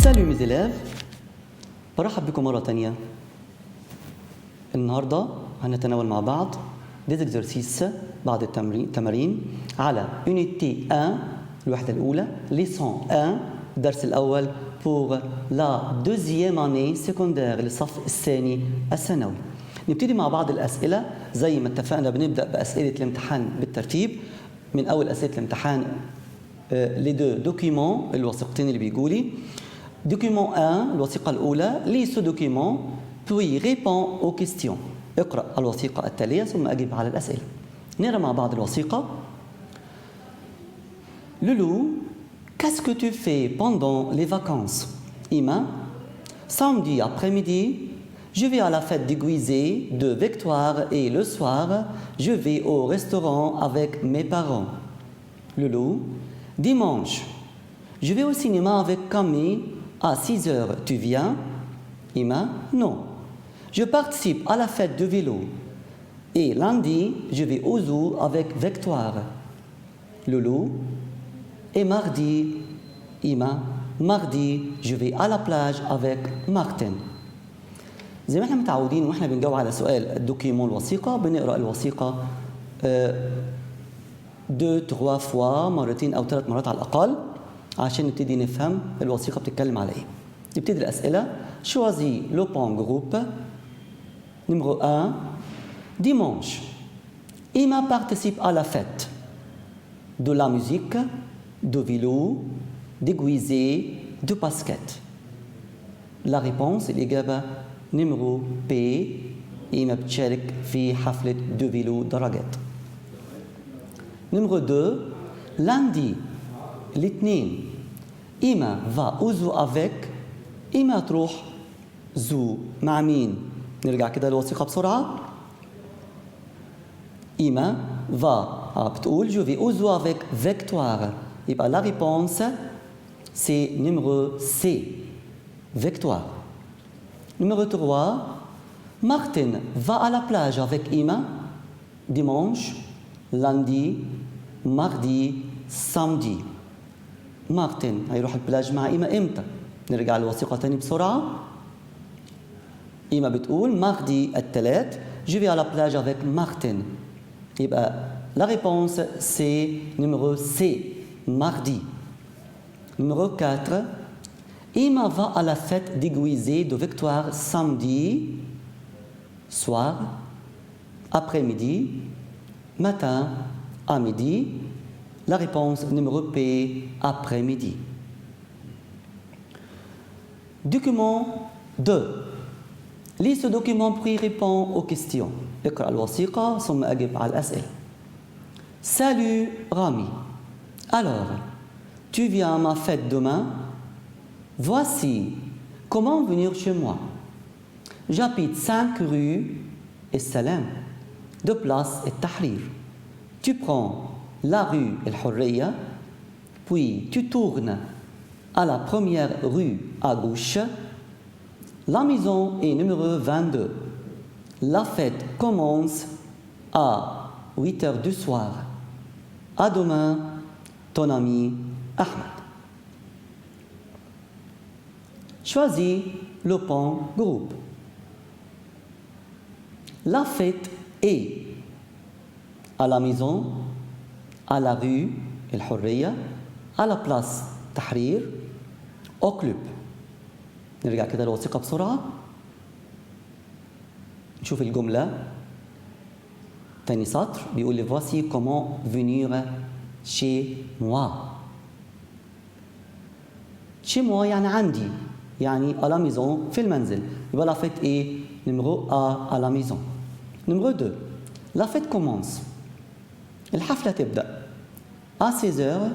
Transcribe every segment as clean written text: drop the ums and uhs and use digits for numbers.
Salut mes élèves, برحب بكم مرة تانية. النهاردة هنتناول مع بعض des exercices بعض التمارين على unité 1 الوحدة الأولى leçon 1 الدرس الأول pour la deuxième année secondaire للصف الثاني الثانوي. نبتدي مع بعض الأسئلة زي ما اتفقنا. بنبدأ بأسئلة الامتحان بالترتيب من أول أسئلة الامتحان les deux documents الوثيقتين اللي بيقولي. Document 1 الوثيقة الأولى lis ce document puis réponds aux questions. اقرأ الوثيقة التالية ثم أجب على الأسئلة. نقرأ مع بعض الوثيقة. Loulou, qu'est-ce que tu fais pendant les vacances? Ima, samedi après-midi, je vais à la fête déguisée de Victoire et le soir, je vais au restaurant avec mes parents. Loulou, dimanche, je vais au cinéma avec Camille à 6 heures. Tu viens? Ima, non. Je participe à la fête de vélo. Et lundi, je vais au zoo avec Victoire. Loulou, et mardi, Ima, mardi, je vais à la plage avec Martin. زي ما احنا متعودين واحنا بنجاوب على سؤال الدوكيمون الوثيقة بنقرأ الوثيقة 2-3 fois مرتين أو 3 مرات على الأقل عشان نبتدي نفهم الوثيقة بتتكلم على إيه. نبتدي الأسئلة. Choisis le bon groupe. Numéro 1. Dimanche. Ima participe à la fête. De la musique, de vélo, déguisé, de basket. La réponse الإجابة numéro B. إما بتشارك في حفلة دو فيلو دراجات. numéro 2. lundi الاثنين إما va au zoo avec إما تروح زو مع مين؟ نرجع كده للوثيقة بسرعة. إما va بتقول je vais au zoo avec Victoire. يبقى la réponse c'est numéro C. Victoire. Numéro 3. Martin va à la plage avec Ima dimanche, lundi, mardi, samedi. مارتن هيروح البلاج مع إيما إمتى؟ نرجع للوثيقة تاني بسرعة. إيما بتقول ماردي الثلاث je vais à la plage avec Martin. يبقى la réponse c'est numéro C. mardi. Numéro 4. Ima va à la fête déguisée de Victoire samedi soir, après-midi, matin, à midi. La réponse numéro P, après-midi. Document 2. Lis ce document puis réponds aux questions. اقرأ الوثيقة ثم أجب على الأسئلة. Salut Rami. Alors, tu viens à ma fête demain? Voici comment venir chez moi. J'habite 5 rue السلام, de place التحرير. Tu prends la rue الحرية, puis tu tournes à la première rue à gauche. La maison est numéro 22. La fête commence à 8 heures du soir. À demain, ton ami Ahmed. Choisis le bon groupe. La fête est à la maison, à la rue الحرية, à la place تحرير, au club. نرجع كده الوثيقة بسرعة. نشوف الجملة. تاني سطر بيقول لي voici comment venir chez moi. chez moi يعني عندي. يعني à la maison في المنزل. يبقى la fête est numéro A à la maison. numéro 2. La fête commence. الحفلة تبدأ à 16 heures,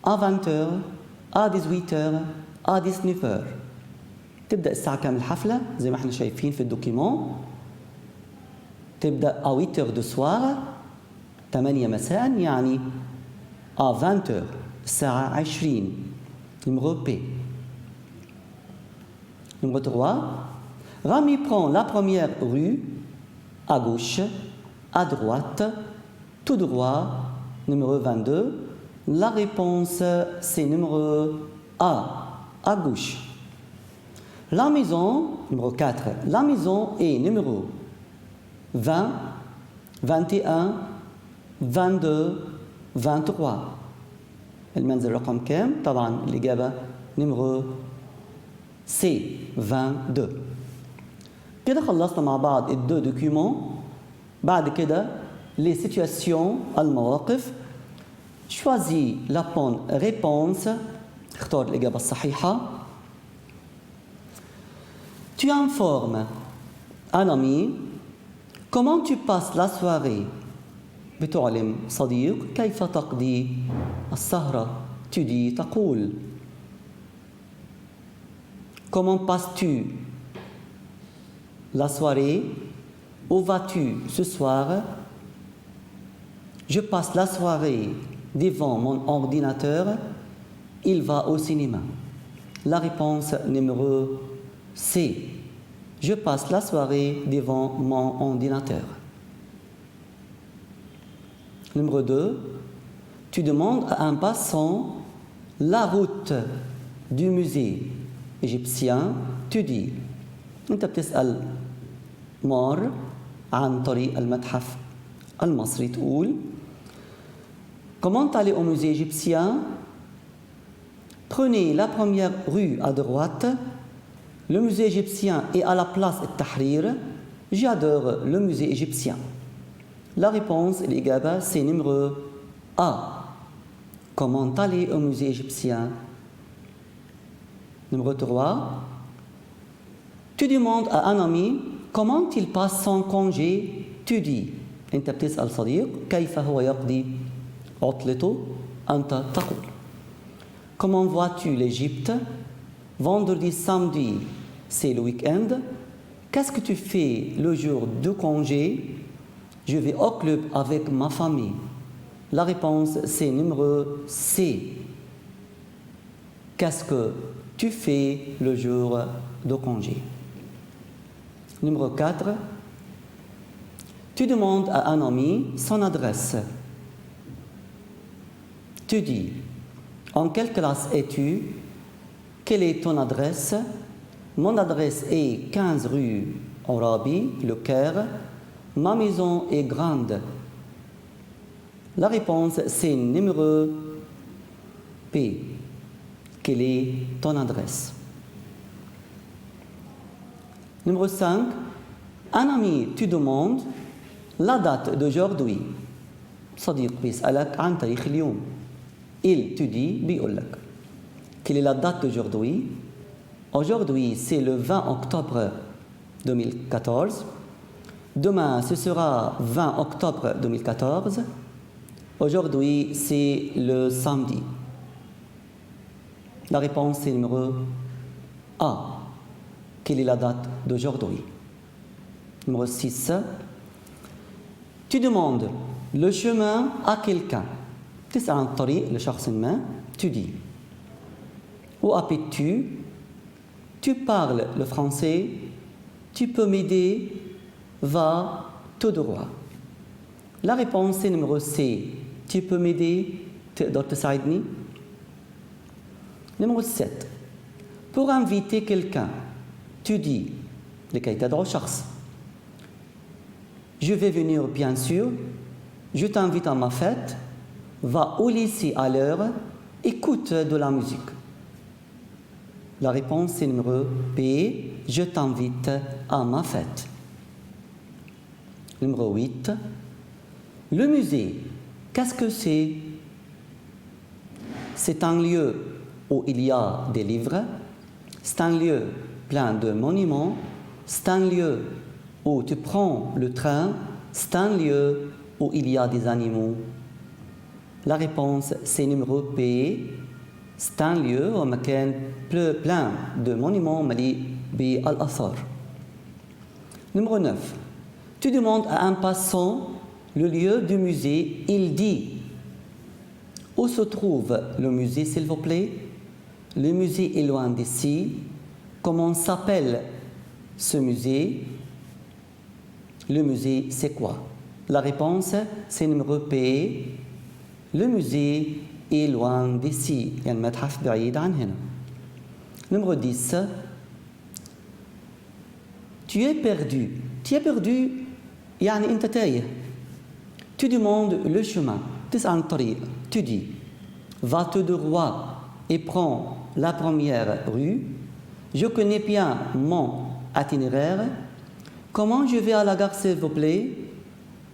à 20 heures, à 18 heures, à 19 heures. تبدأ الساعة كام الحفلة؟ زي ما احنا شايفين في الدوكيمون. تبدأ à 8 heures du soir 8 مساء يعني à 20 heures الساعة 20. numéro P. Numéro 3. Rami prend la première rue à gauche, à droite, tout droit. Numéro 22. La réponse, c'est numéro A, à gauche. La maison, numéro 4, la maison est numéro 20, 21, 22, 23. المنزل رقم كام؟ طبعا الإجابة نمرو سي 22. كده خلصنا مع بعض الدو دوكيومون. بعد كده les situations المواقف. choisis la bonne réponse. اختار الإجابة الصحيحة. Tu informes un ami comment tu passes la soirée. بتعلم صديق كيف تقضي السهرة. Tu dis تقول. Comment passes-tu la soirée? Où vas-tu ce soir? Je passe la soirée devant mon ordinateur. Il va au cinéma. La réponse numéro C. Je passe la soirée devant mon ordinateur. Numéro 2. Tu demandes à un passant la route du musée égyptien. Tu dis. أنت بتسأل مار عن طريق المتحف المصري تقول Comment aller au musée égyptien? Prenez la première rue à droite. Le musée égyptien est à la place Tahrir. J'adore le musée égyptien. La réponse, l'Igaba, c'est numéro A. Comment aller au musée égyptien? Numéro 3. Tu demandes à un ami comment il passe son congé. Tu dis. أنت بتسأل صديق كيف هو يقضي عطلته. أنت تقول. Comment vois-tu l'Égypte? Vendredi, samedi, c'est le week-end. Qu'est-ce que tu fais le jour de congé? Je vais au club avec ma famille. La réponse, c'est numéro C. Qu'est-ce que tu fais le jour de congé? Numéro 4. Tu demandes à un ami son adresse. Tu dis, en quelle classe es-tu? Quelle est ton adresse? Mon adresse est 15 rue Arabi, Le Caire. Ma maison est grande. La réponse, c'est numéro P. Quelle est ton adresse? Numéro 5. Un ami, tu demandes la date d'aujourd'hui. صديق بيسألك عن تاريخ اليوم. Il, tu dis, بيقول لك. Quelle est la date d'aujourd'hui? Aujourd'hui, c'est le 20 octobre 2014. Demain, ce sera 20 octobre 2014. Aujourd'hui, c'est le samedi. La réponse est numéro A. Quelle est la date d'aujourd'hui? Numéro 6. Tu demandes le chemin à quelqu'un. تسأل عن الطريق لشخص ما. Tu dis. Où habites-tu? Tu parles le français. Tu peux m'aider. Va tout droit. La réponse est numéro C. Tu peux m'aider. تقدر تساعدني. Numéro 7. Pour inviter quelqu'un, tu dis لكي تدعو شخص. Je vais venir bien sûr. Je t'invite à ma fête. Va au lycée à l'heure. Écoute de la musique. La réponse est numéro B. Je t'invite à ma fête. Numéro 8. Le musée, qu'est-ce que c'est? C'est un lieu où il y a des livres. C'est un lieu plein de monuments. C'est un lieu où tu prends le train. C'est un lieu où il y a des animaux. La réponse, c'est numéro B. C'est un lieu où il y a plein de monuments مليء بالآثار. Numéro 9. Tu demandes à un passant le lieu du musée. Il dit. Où se trouve le musée, s'il vous plaît? Le musée est loin d'ici. Comment s'appelle ce musée? Le musée, c'est quoi? La réponse, c'est numéro B. Le musée est loin d'ici. يعني المتحف بعيد عن هنا. Numéro 10. Tu es perdu. Tu es perdu يعني أنت تايه. Tu demandes le chemin. تسأل عن الطريق. Tu dis va tout droit et prends la première rue. Je connais bien mon itinéraire. Comment je vais à la gare s'il vous plaît?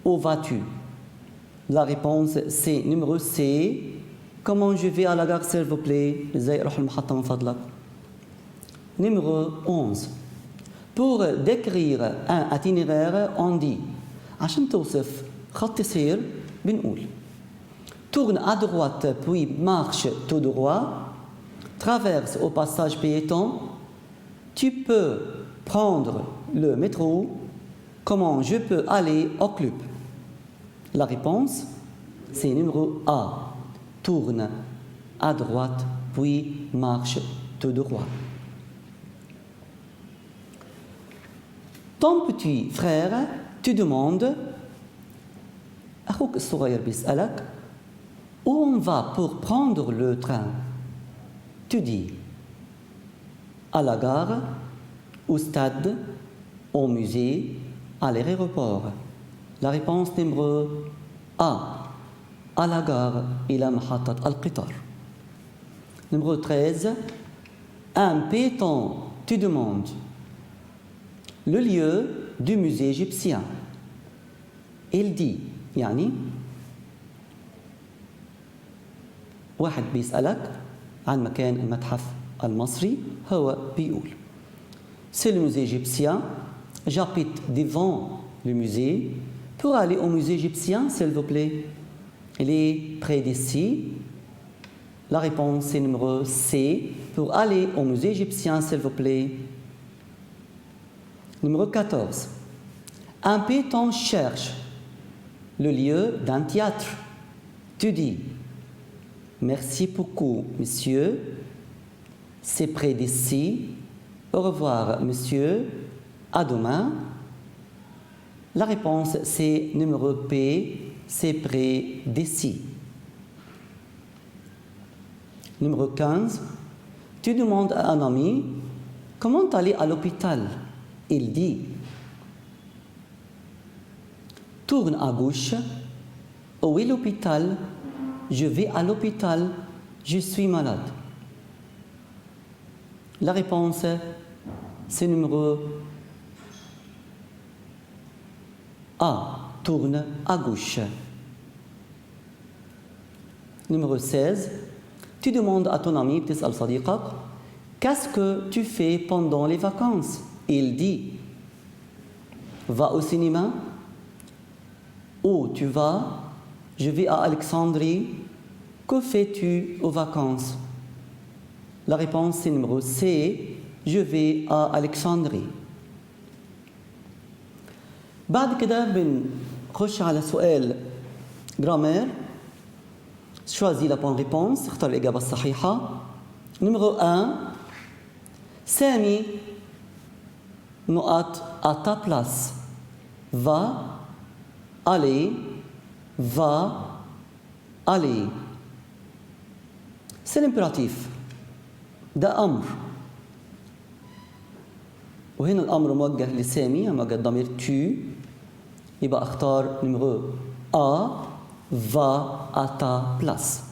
Où vas-tu? La réponse c'est numéro C. Comment je vais à la gare s'il vous plaît? ازاي اروح المحطة من فضلك? Numéro 11. Pour décrire un itinéraire, on dit عشان توصف خط سير بنقول tourne à droite puis marche tout droit, traverse au passage piéton, tu peux prendre le métro, comment je peux aller au club? La réponse c'est numéro A. Tourne à droite puis marche tout droit. Ton petit frère te demande أخوك الصغير بيسألك où on va pour prendre le train? Tu dis à la gare, au stade, au musée, à l'aéroport. La réponse numéro A. À la gare إلى محطة القطار. Numéro 13. Un péton te demande le lieu du musée égyptien. Il dit يعني واحد بيسألك عن مكان المتحف المصري هو بيقول c'est le musée égyptien, j'habite devant le musée. Pour aller au musée égyptien, s'il vous plaît, il est près d'ici. La réponse est numéro C. Pour aller au musée égyptien, s'il vous plaît. Numéro 14. Un péton cherche le lieu d'un théâtre. Tu dis merci beaucoup, monsieur. C'est près d'ici. Au revoir, monsieur. À demain. La réponse, c'est numéro P. C'est près d'ici. Numéro 15. Tu demandes à un ami comment aller à l'hôpital. Il dit tourne à gauche. Où est l'hôpital? Je vais à l'hôpital. Je suis malade. La réponse, c'est numéro A. Tourne à gauche. Numéro 16. Tu demandes à ton ami, بتسأل صديقك, qu'est-ce que tu fais pendant les vacances? Il dit va au cinéma. Où tu vas? Je vais à Alexandrie. Que fais-tu aux vacances? La réponse c'est numéro C. Je vais à Alexandrie. بعد كده بنخش على سؤال جرامير. Choisis la bonne réponse. اختار الإجابة الصحيحة. Numéro 1. سامي نقط à ta place. Va, aller, va, aller. C'est l'impératif. ده أمر. وهنا الأمر موجه لسامي، موجه ضمير tu. يبقى اختار numéro A. Va à ta place.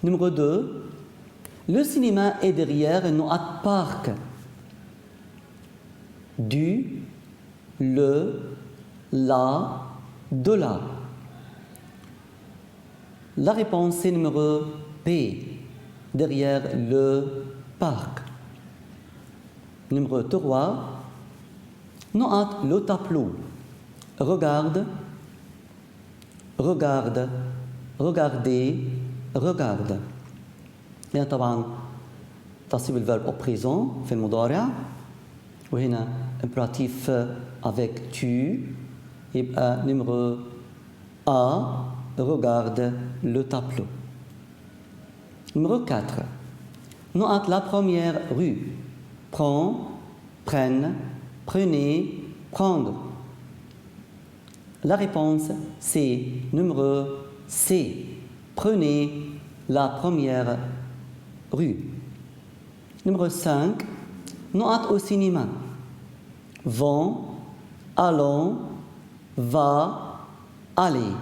Numéro 2. Le cinéma est derrière notre parc. Du, le, la, de là. La réponse est numéro B. Derrière le parc. Numéro 3. نقط le tableau. Regarde, regarde, regardez, regarde. هنا طبعا تصيب الverbe au présent في المضارع وهنا impératif avec tu يبقى numéro A. Regarde le tableau. Numéro 4. نقط la première rue. Prends, prenne, prenez, prendre. La réponse c'est numéro C. Prenez la première rue. Numéro 5, نقط au cinéma. Vont, allons, va, aller.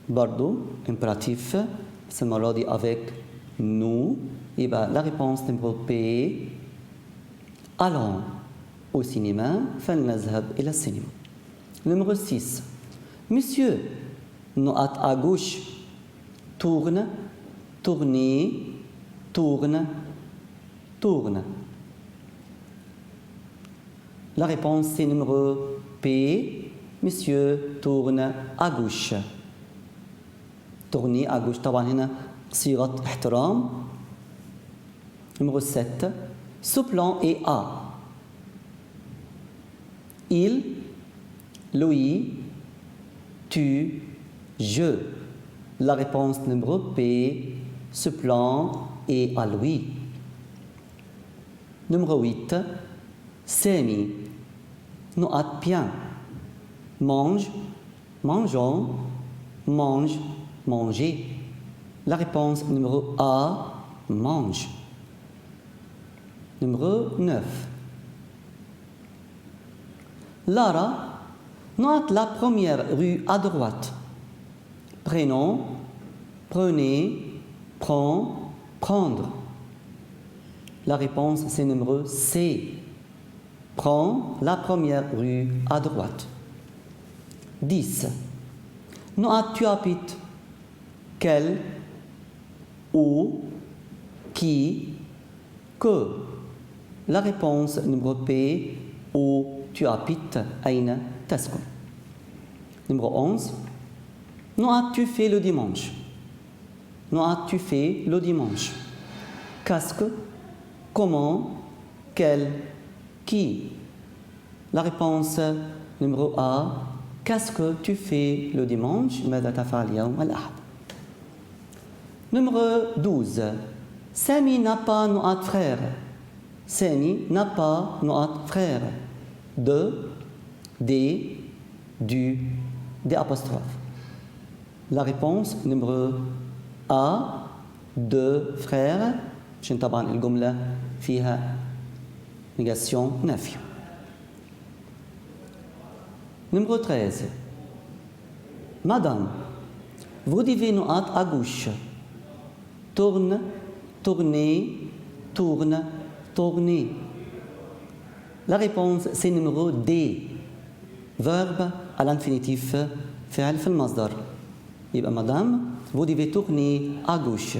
Bardo, impératif, c'est mélodie avec nous. Et bien, la réponse numéro P. Allons au cinéma, فلنذهب إلى السينما. Numéro 6. Monsieur, نقط à gauche. Tourne, tourner, tourne, tourne. La réponse c'est numéro P. Monsieur tourne à gauche. Tourner à gauche. طبعا هنا صيغة احترام. Numéro 7. Ce plan est A. Il, lui, tu, je. La réponse numéro P. Ce plan est à lui. Numéro 8. Semi. نقط bien. Mange, mangeons, mange, manger. La réponse numéro A. Mange. Numéro 9. Lara, note la première rue à droite. Prénom, prenez, prends, prendre. La réponse c'est numéro C. Prends la première rue à droite. 10. Note tu habites. Quel, où, qui, que. La réponse numéro P. Où tu habites. أين تسكن. Numéro 11. Note tu fais le dimanche. Note tu fais le dimanche. Casque, comment, quel, qui. La réponse numéro A. Qu'est-ce que tu fais le dimanche? ماذا تفعل يوم الأحد. Numéro 12. Sami n'a pas noat frère. Sami n'a pas noat frère. De, des, du, des apostrophes. La réponse numéro A. deux frères. عشان طبعا الجملة فيها négation نفي. Numéro 13. Madame, vous devez nous être à gauche. Tourne, tournez, tourne, tournez. La réponse c'est numéro D. Verbe à l'infinitif فعل في المصدر. يبقى madame, vous devez tourner à gauche.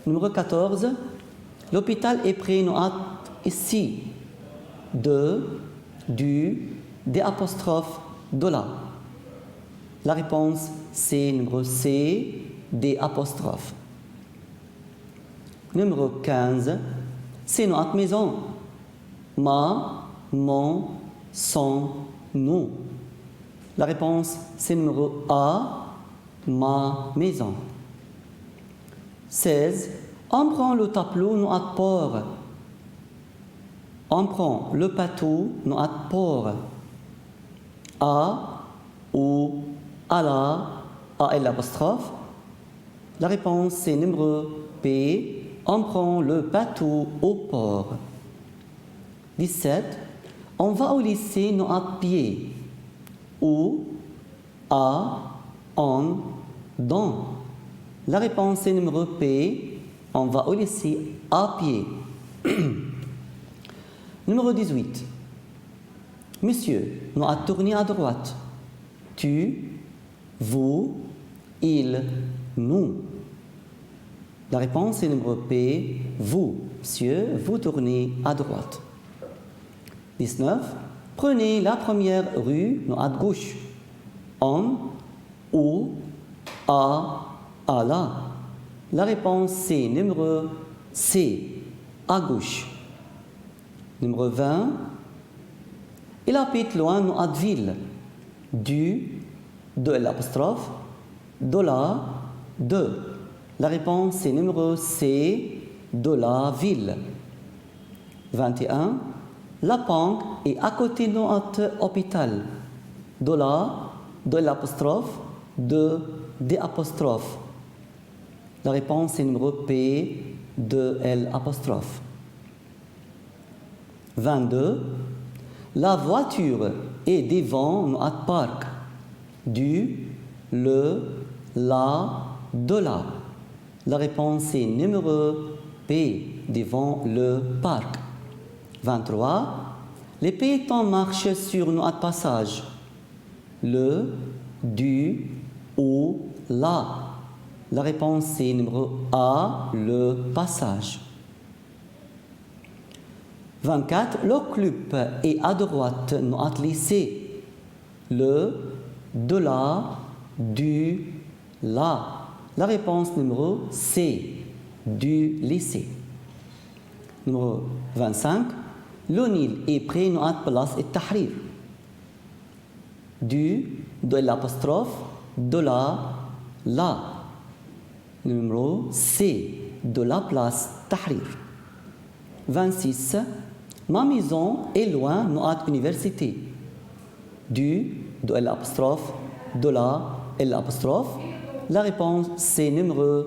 Numéro 14. L'hôpital est près nous ici. De, du, des apostrophes, de là. La réponse c'est numéro C, des apostrophes. Numéro 15. C'est notre maison. Ma, mon, son, nous. La réponse c'est numéro A, ma maison. 16. On prend le tableau, nous à port. On prend le bateau, nous à port. A, ou, à la, A et l'apostrophe. La réponse c'est numéro B. On prend le bateau au port. 17. On va au lycée, nous à pied. Où, à, en, dans. La réponse est numéro P. On va au lycée à pied. Numéro 18. Monsieur, nous a tourné à droite. Tu, vous, il, nous. La réponse est numéro P. Vous, monsieur, vous tournez à droite. 19. Prenez la première rue, nous à gauche. En, où, à la. La réponse c'est numéro C, à gauche. Numéro 20. Il habite loin nous à ville. Du, de l'apostrophe, de la, de. La réponse c'est numéro C, de la ville. 21. La banque est à côté de notre hôpital. De la, de l'apostrophe, de, des apostrophes. La réponse est numéro P de L apostrophe. 22. La voiture est devant notre parc. Du, le, la, de la. La réponse est numéro P devant le parc. 23. Les piétons marchent sur notre passage. Le, du, ou, la. La réponse est numéro A, le passage. 24. Le club est à droite de notre lycée. Le, de la, du, la. La réponse numéro C, du lycée. Numéro 25. Le Nil est près de notre place et Tahrir. Du, de l'apostrophe, de la. Numéro C, de la place Tahrir. 26. Ma maison est loin de notre université. Du, de l'apostrophe, de l'apostrophe. La réponse c'est numéro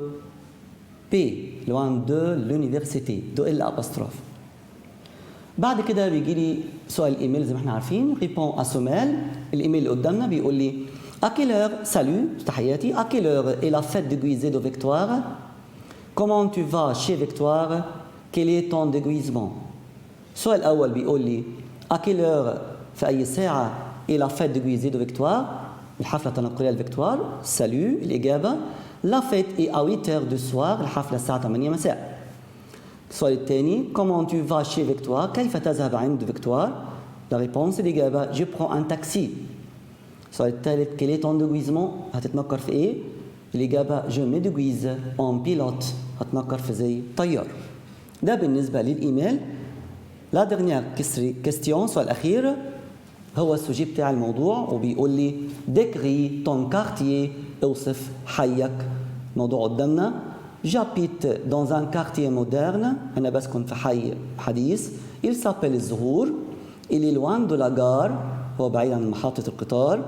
P, loin de l'université, de l'apostrophe. بعد كده بيجي لي سؤال ايميل زي ما احنا عارفين répond à ce mail. الايميل اللي قدامنا بيقول لي à quelle heure salut تحياتي à quelle heure est la fête déguisée de Victoire comment tu vas chez Victoire quel est ton déguisement. السؤال الاول بيقول لي à quelle heure في اي ساعه est la fête déguisée de Victoire الحفله التنقليه لفيكتوار. salut الاجابه la fête est à 8 heures du soir الحفله الساعه 8 مساء. السؤال الثاني comment tu vas chez Victoire كيف تذهب عند فيكتوار. la réponse الإجابة je prends un taxi. السؤال الثالث quel est ton déguisement هتتنكر في إيه. الإجابة je me déguise en pilote هتنكر في زي طيار. ده بالنسبة للإيميل. la dernière question السؤال الأخير هو السوجي بتاع الموضوع وبيقول لي décris ton quartier اوصف حيك. موضوع قدامنا J'habite dans un quartier moderne. أنا بسكن في حي حديث. Il s'appelle الزهور. Il est loin de la gare. هو بعيد عن محطة القطار.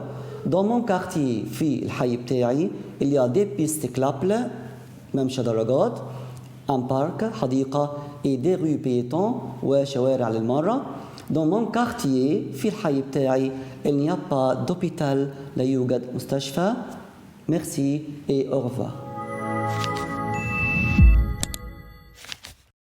Dans mon quartier في الحي بتاعي il y a des pistes cyclables ممشى دراجات. Un parc حديقة et des rues piétons وشوارع للمرة. Dans mon quartier في الحي بتاعي il n'y a pas d'hôpital لا يوجد مستشفى. Merci et au revoir.